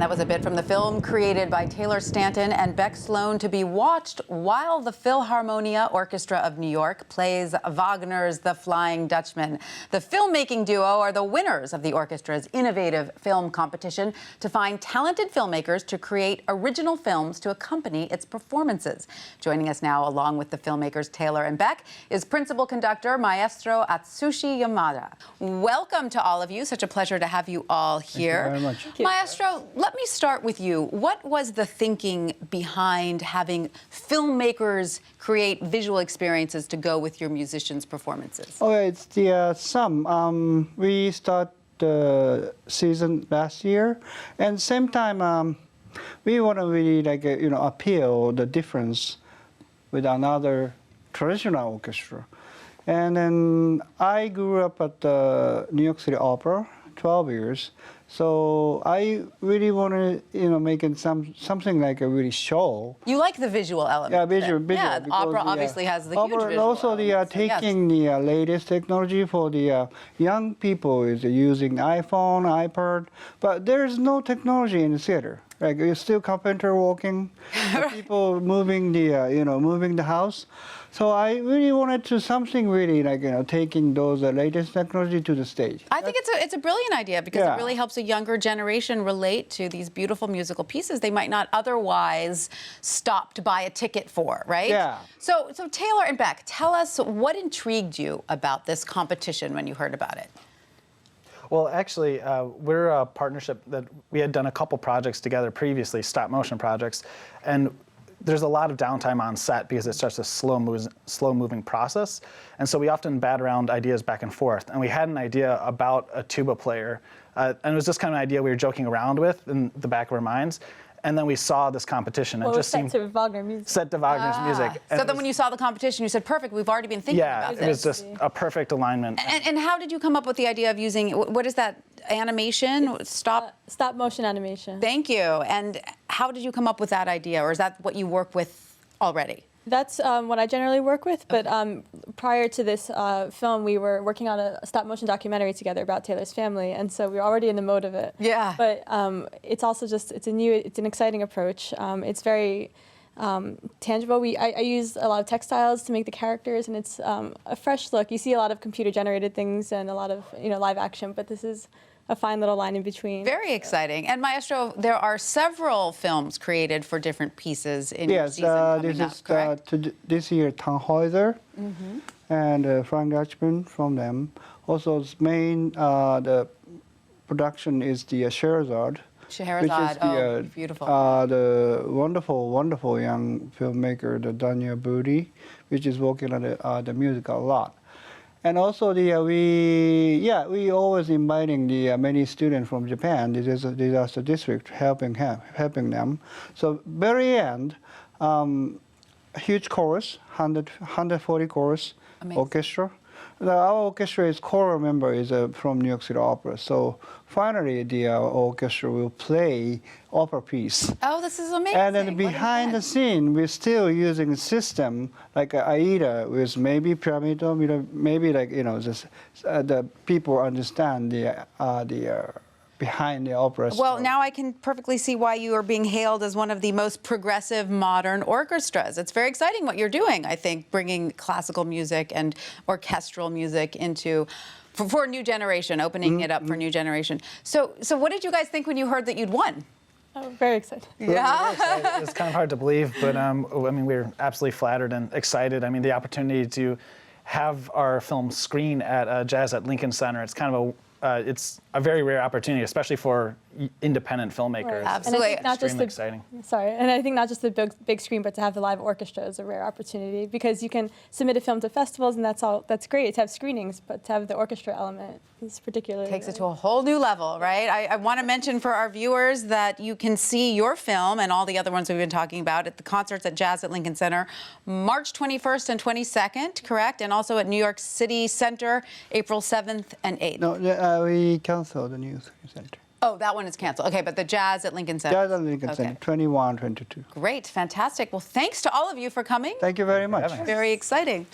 that was a bit from the film created by Taylor Stanton and Beck Sloan to be watched while the Philharmonia Orchestra of New York plays Wagner's The Flying Dutchman. The filmmaking duo are the winners of the orchestra's innovative film competition to find talented filmmakers to create original films to accompany its performances. Joining us now, along with the filmmakers Taylor and Beck, is principal conductor Maestro Atsushi Yamada. Welcome to all of you. Such a pleasure to have you all here. Thank you very much. Maestro, let me start with you. What was the thinking behind having filmmakers create visual experiences to go with your musicians' performances? Oh, it's the sum. We start the season last year, and same time we want to really appeal the difference with another traditional orchestra. And then I grew up at the New York City Opera, 12 years. So I really want to, make it something like a really show. You like the visual element. Yeah, visual. Yeah, opera obviously has the huge visual and also elements, taking the latest technology for the young people is using iPhone, iPad, but there's no technology in the theater. Like you're still carpenter walking, people moving the moving the house. So I really wanted to something really taking those latest technology to the stage. I think it's a brilliant idea because it really helps a younger generation relate to these beautiful musical pieces they might not otherwise stop to buy a ticket for, right? Yeah. So Taylor and Beck, tell us what intrigued you about this competition when you heard about it. Well, actually, we're a partnership that we had done a couple projects together previously, stop-motion projects, and there's a lot of downtime on set because it's such a slow-moving process, and so we often bat around ideas back and forth. And we had an idea about a tuba player, and it was just kind of an idea we were joking around with in the back of our minds. And then we saw this competition. Well, it just seemed set to Wagner music. Set to Wagner's music. And so then when you saw the competition, you said, perfect, we've already been thinking about this. Yeah, it was just a perfect alignment. And how did you come up with the idea of using, what is that, animation? Stop motion animation. Thank you. And how did you come up with that idea? Or is that what you work with already? That's what I generally work with, but prior to this film, we were working on a stop-motion documentary together about Taylor's family, and so we were already in the mode of it. Yeah. But it's also just, it's an exciting approach. It's very tangible. I use a lot of textiles to make the characters, and it's a fresh look. You see a lot of computer-generated things and a lot of live action, but this is a fine little line in between. Very exciting. And Maestro, there are several films created for different pieces in your season coming up, correct? This year, Tannhäuser and Flying Dutchman from them. Also, the production is the Scheherazade. Scheherazade, beautiful. The wonderful young filmmaker, the Tanya, which is working on the music a lot. And also we always inviting the many students from Japan. This is a disaster district helping them. So very end, huge chorus, 140 chorus. Amazing. Orchestra. Our orchestra core member is from New York City Opera. So finally, the orchestra will play opera piece. Oh, this is amazing! And then behind the scene, we're still using a system like AIDA with maybe pyramidal, maybe just the people understand the behind the opera. Well, now I can perfectly see why you are being hailed as one of the most progressive modern orchestras. It's very exciting what you're doing, I think, bringing classical music and orchestral music into, for a new generation, opening it up for a new generation. So what did you guys think when you heard that you'd won? Oh, very excited. Yeah. It's kind of hard to believe, but I mean, we're absolutely flattered and excited. I mean, the opportunity to have our film screen at Jazz at Lincoln Center, it's kind of it's a very rare opportunity, especially for independent filmmakers. Right. Absolutely. And not just the, exciting. Sorry, and I think not just the big screen, but to have the live orchestra is a rare opportunity because you can submit a film to festivals, and that's great to have screenings, but to have the orchestra element is particularly takes it to a whole new level, right? I want to mention for our viewers that you can see your film and all the other ones we've been talking about at the concerts at Jazz at Lincoln Center, March 21st and 22nd, correct? And also at New York City Center, April 7th and 8th. No, we canceled the New York Center. Oh, that one is canceled. Okay, but the Jazz at Lincoln Center. Jazz at Lincoln Center, 21, 22. Great, fantastic. Well, thanks to all of you for coming. Thank you very much. Very exciting.